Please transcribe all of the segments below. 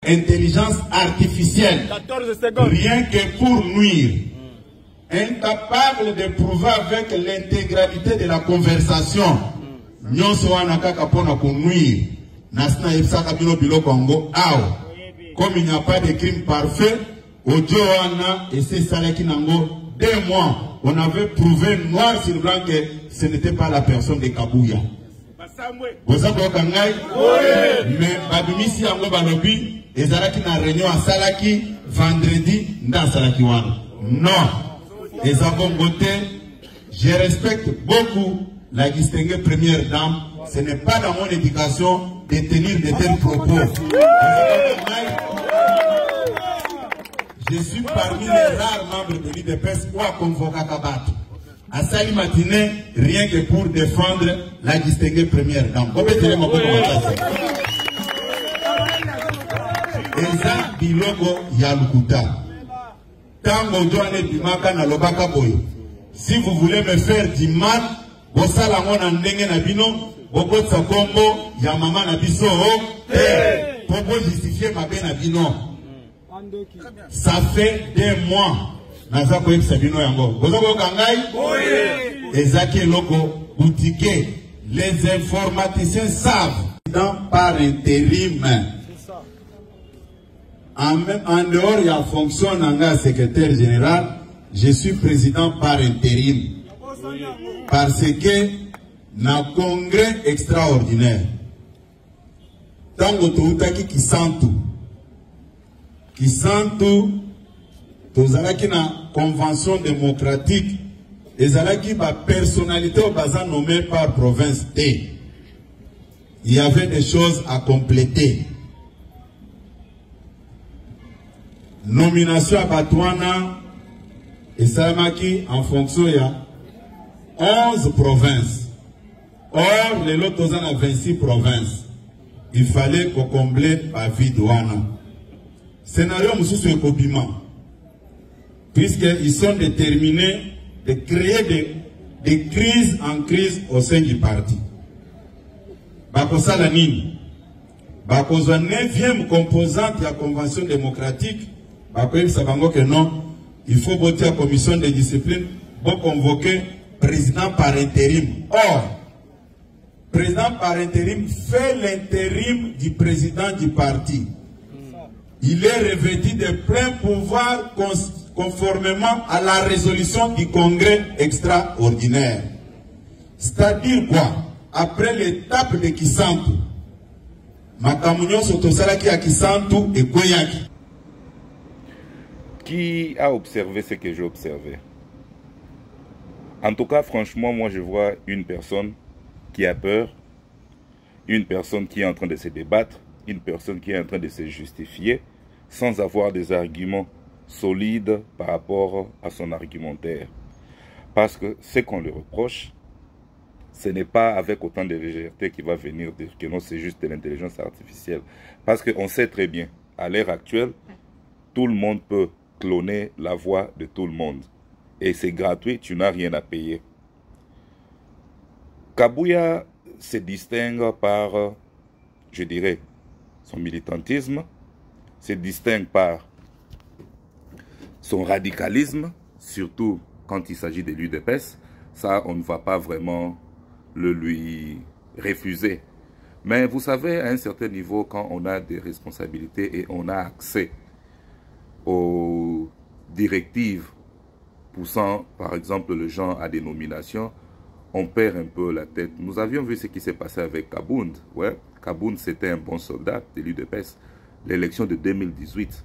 Intelligence artificielle, 14 secondes. Rien que pour nuire. Incapable de prouver avec l'intégralité de la conversation. Nyonso wana kaka pona ko nuire. Nasna yebsaka bino biloko yango awa. Comme il n'y a pas de crime parfait, audio wana et c'est salaki nango 2 mois. On avait prouvé noir sur blanc que ce n'était pas la personne de Kabouya. Vous avez kangai? Mais babimisi yango balobi ezalaki na réunion à Salaki vendredi dans Salaki wana. Non. Les Bongoté, je respecte beaucoup la distinguée première dame. Ce n'est pas dans mon éducation de tenir de tels propos. Je suis parmi les rares membres de l'IDPS ou à convoquer Kabat. À Sali Matinée, rien que pour défendre la distinguée première dame. Eza Bilogo Yalukuta. Si vous voulez me faire du mal, ça fait 2 mois. Les informaticiens savent par intérim. En dehors, il y a fonction d'un secrétaire général, je suis président par intérim. Parce que, dans le congrès extraordinaire, tant que tu as qui sent tout, tu as une convention démocratique, et tu as personnalité au bazar nommée par province T. Il y avait des choses à compléter. Nomination à Batouana et Salamaki en fonction il y a 11 provinces. Or, les lots à 26 provinces. Il fallait qu'on comble la vie douana. Scénario Moussou Ekobima. Puisqu'ils sont déterminés de créer des crises en crise au sein du parti. Bakosa Lanini. Bakosa 9e composante de la Convention démocratique. Que non, il faut voter la commission de discipline pour convoquer président par intérim. Or, président par intérim fait l'intérim du président du parti. Il est revêtu de plein pouvoir conformément à la résolution du congrès extraordinaire. C'est-à-dire quoi? Après l'étape de Kisantu, Makamunyo Sotosalaki à Kisantu et Koyaki. Qui a observé ce que j'ai observé? En tout cas, franchement, moi je vois une personne qui a peur, une personne qui est en train de se débattre, une personne qui est en train de se justifier sans avoir des arguments solides par rapport à son argumentaire. Parce que ce qu'on lui reproche, ce n'est pas avec autant de légèreté qu'il va venir dire que non, c'est juste de l'intelligence artificielle. Parce qu'on sait très bien, à l'ère actuelle, tout le monde peut cloner la voix de tout le monde. Et c'est gratuit, tu n'as rien à payer. Kabouya se distingue par, je dirais, son militantisme, se distingue par son radicalisme, surtout quand il s'agit de l'UDPS. Ça, on ne va pas vraiment le lui refuser. Mais vous savez, à un certain niveau, quand on a des responsabilités et on a accès aux directives poussant, par exemple, les gens à des nominations, on perd un peu la tête. Nous avions vu ce qui s'est passé avec Kabound. Ouais, Kabound, c'était un bon soldat de l'UDPS. L'élection de 2018,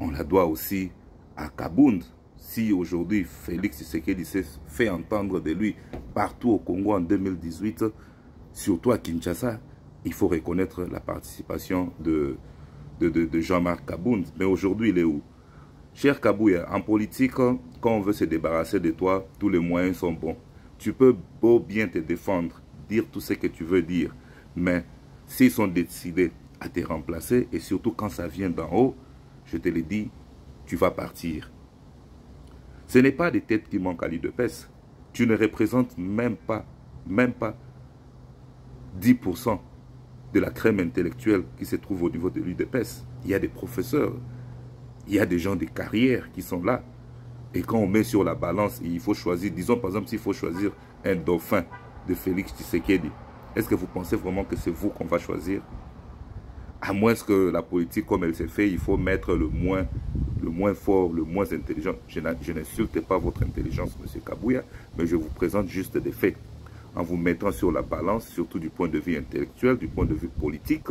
on la doit aussi à Kabound. Si aujourd'hui, Félix Tshisekedi s'est fait entendre de lui partout au Congo en 2018, surtout à Kinshasa, il faut reconnaître la participation de Jean-Marc Kabound. Mais aujourd'hui, il est où? Cher Kabouya, en politique, quand on veut se débarrasser de toi, tous les moyens sont bons. Tu peux beau bien te défendre, dire tout ce que tu veux dire, mais s'ils sont décidés à te remplacer, et surtout quand ça vient d'en haut, je te le dis, tu vas partir. Ce n'est pas des têtes qui manquent à l'UDPS. Tu ne représentes même pas 10% de la crème intellectuelle qui se trouve au niveau de l'UDPS. Il y a des professeurs, il y a des gens de carrière qui sont là. Et quand on met sur la balance, il faut choisir, disons par exemple, s'il faut choisir un dauphin de Félix Tshisekedi, est-ce que vous pensez vraiment que c'est vous qu'on va choisir? À moins que la politique, comme elle s'est fait, il faut mettre le moins fort, le moins intelligent. Je n'insulte pas votre intelligence, M. Kabouya, mais je vous présente juste des faits. En vous mettant sur la balance, surtout du point de vue intellectuel, du point de vue politique,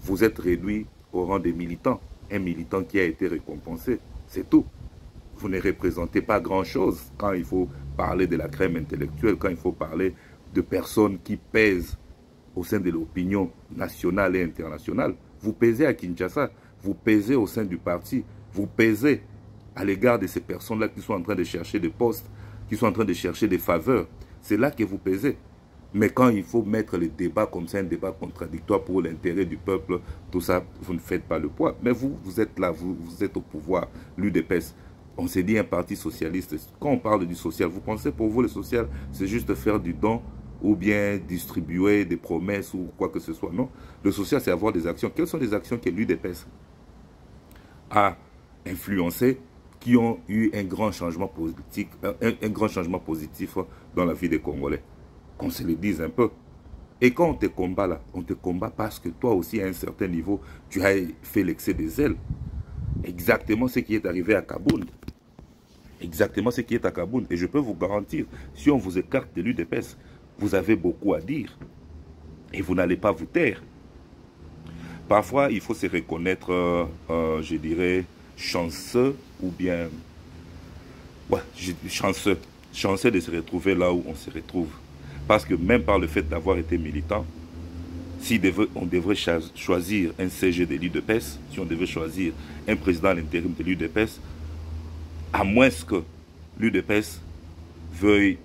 vous êtes réduit au rang des militants. Un militant qui a été récompensé, c'est tout. Vous ne représentez pas grand-chose quand il faut parler de la crème intellectuelle, quand il faut parler de personnes qui pèsent au sein de l'opinion nationale et internationale. Vous pèsez à Kinshasa, vous pèsez au sein du parti, vous pèsez à l'égard de ces personnes-là qui sont en train de chercher des postes, qui sont en train de chercher des faveurs. C'est là que vous pèsez. Mais quand il faut mettre les débats comme ça, un débat contradictoire pour l'intérêt du peuple, tout ça, vous ne faites pas le poids. Mais vous êtes là, vous êtes au pouvoir, l'UDPS. On s'est dit un parti socialiste. Quand on parle du social, vous pensez pour vous le social, c'est juste faire du don ou bien distribuer des promesses ou quoi que ce soit. Non, le social, c'est avoir des actions. Quelles sont les actions que l'UDPS a influencées, qui ont eu un grand changement politique, un grand changement positif dans la vie des Congolais? Qu'on se le dise un peu. Et quand on te combat là, on te combat parce que toi aussi, à un certain niveau, tu as fait l'excès des ailes. Exactement ce qui est arrivé à Kaboun. Exactement ce qui est à Kaboun. Et je peux vous garantir, si on vous écarte de l'UDPS, vous avez beaucoup à dire. Et vous n'allez pas vous taire. Parfois, il faut se reconnaître, je dirais, chanceux ou bien... Ouais, chanceux. Chanceux de se retrouver là où on se retrouve. Parce que même par le fait d'avoir été militant, si on devrait choisir un CG de l'UDPS, si on devait choisir un président à l'intérim de l'UDPS, à moins que l'UDPS veuille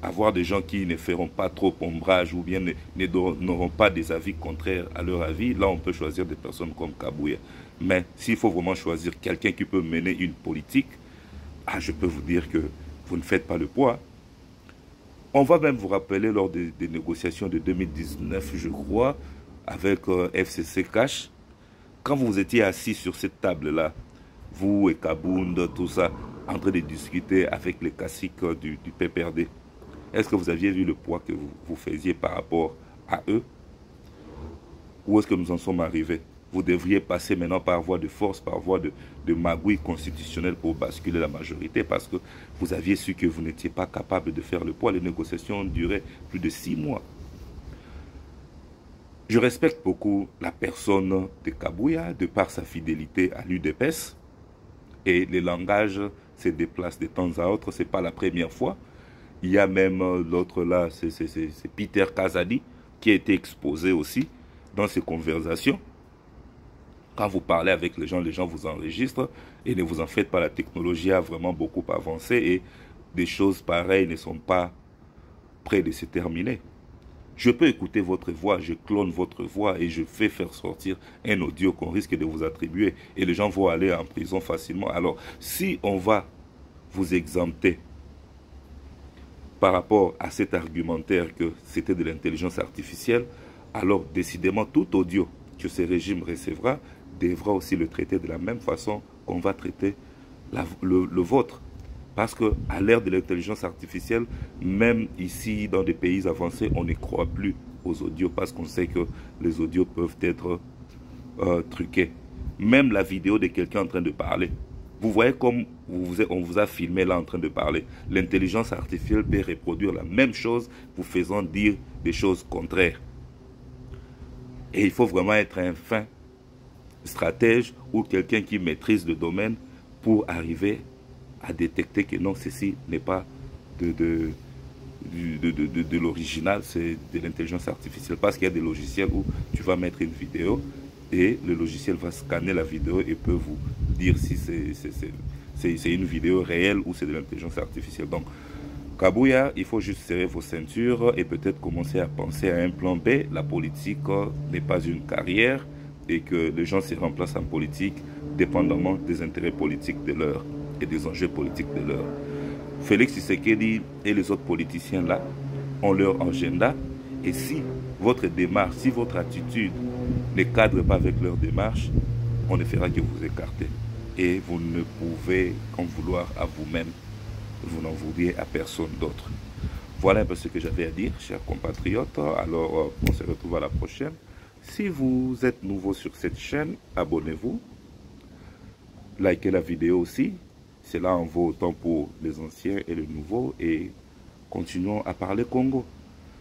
avoir des gens qui ne feront pas trop ombrage ou bien n'auront pas des avis contraires à leur avis, là on peut choisir des personnes comme Kabouya. Mais s'il faut vraiment choisir quelqu'un qui peut mener une politique, je peux vous dire que vous ne faites pas le poids. On va même vous rappeler lors des négociations de 2019, je crois, avec FCC Cash, quand vous étiez assis sur cette table-là, vous et Kabound, tout ça, en train de discuter avec les caciques du PPRD, est-ce que vous aviez vu le poids que vous faisiez par rapport à eux? Où est-ce que nous en sommes arrivés? Vous devriez passer maintenant par voie de force, par voie de magouille constitutionnelle pour basculer la majorité, parce que vous aviez su que vous n'étiez pas capable de faire le poids. Les négociations ont duré plus de 6 mois. Je respecte beaucoup la personne de Kabouya, de par sa fidélité à l'UDPS, et les langages se déplacent de temps à autre, ce n'est pas la première fois. Il y a même l'autre là, c'est Peter Kazadi, qui a été exposé aussi dans ces conversations. Quand vous parlez avec les gens vous enregistrent et ne vous en faites pas, la technologie a vraiment beaucoup avancé et des choses pareilles ne sont pas près de se terminer. Je peux écouter votre voix, je clone votre voix et je fais faire sortir un audio qu'on risque de vous attribuer et les gens vont aller en prison facilement. Alors, si on va vous exempter par rapport à cet argumentaire que c'était de l'intelligence artificielle, alors décidément tout audio que ce régime recevra devra aussi le traiter de la même façon qu'on va traiter le vôtre. Parce qu'à l'ère de l'intelligence artificielle, même ici dans des pays avancés, on ne croit plus aux audios parce qu'on sait que les audios peuvent être truqués. Même la vidéo de quelqu'un en train de parler. Vous voyez comme on vous a filmé là en train de parler. L'intelligence artificielle peut reproduire la même chose, vous faisant dire des choses contraires. Et il faut vraiment être un fin stratège ou quelqu'un qui maîtrise le domaine pour arriver à détecter que non, ceci n'est pas de l'original, c'est de l'intelligence artificielle. Parce qu'il y a des logiciels où tu vas mettre une vidéo et le logiciel va scanner la vidéo et peut vous dire si c'est une vidéo réelle ou c'est de l'intelligence artificielle. Donc, Kabouya, il faut juste serrer vos ceintures et peut-être commencer à penser à un plan B. La politique n'est pas une carrière et que les gens se remplacent en politique dépendamment des intérêts politiques de l'heure et des enjeux politiques de l'heure. Félix Tshisekedi et les autres politiciens là ont leur agenda et si votre démarche, si votre attitude ne cadre pas avec leur démarche, on ne fera que vous écarter. Et vous ne pouvez qu'en vouloir à vous-même. Vous n'en voudriez à personne d'autre. Voilà un peu ce que j'avais à dire, chers compatriotes. Alors, on se retrouve à la prochaine. Si vous êtes nouveau sur cette chaîne, abonnez-vous. Likez la vidéo aussi. Cela en vaut autant pour les anciens et les nouveaux. Et continuons à parler Congo.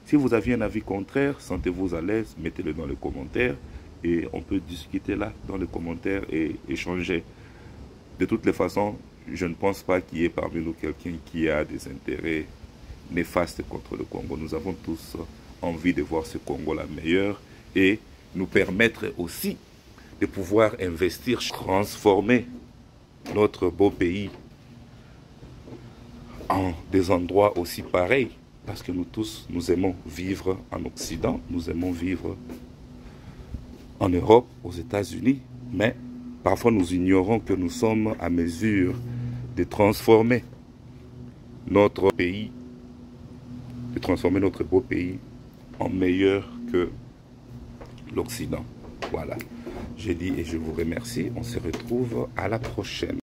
Si vous aviez un avis contraire, sentez-vous à l'aise, mettez-le dans les commentaires. Et on peut discuter là, dans les commentaires, et échanger. De toutes les façons, je ne pense pas qu'il y ait parmi nous quelqu'un qui a des intérêts néfastes contre le Congo. Nous avons tous envie de voir ce Congo-là meilleur et nous permettre aussi de pouvoir investir, transformer notre beau pays en des endroits aussi pareils. Parce que nous tous, nous aimons vivre en Occident, nous aimons vivre en Europe, aux États-Unis, mais parfois nous ignorons que nous sommes à mesure de transformer notre pays, de transformer notre beau pays en meilleur que l'Occident. Voilà, j'ai dit et je vous remercie. On se retrouve à la prochaine.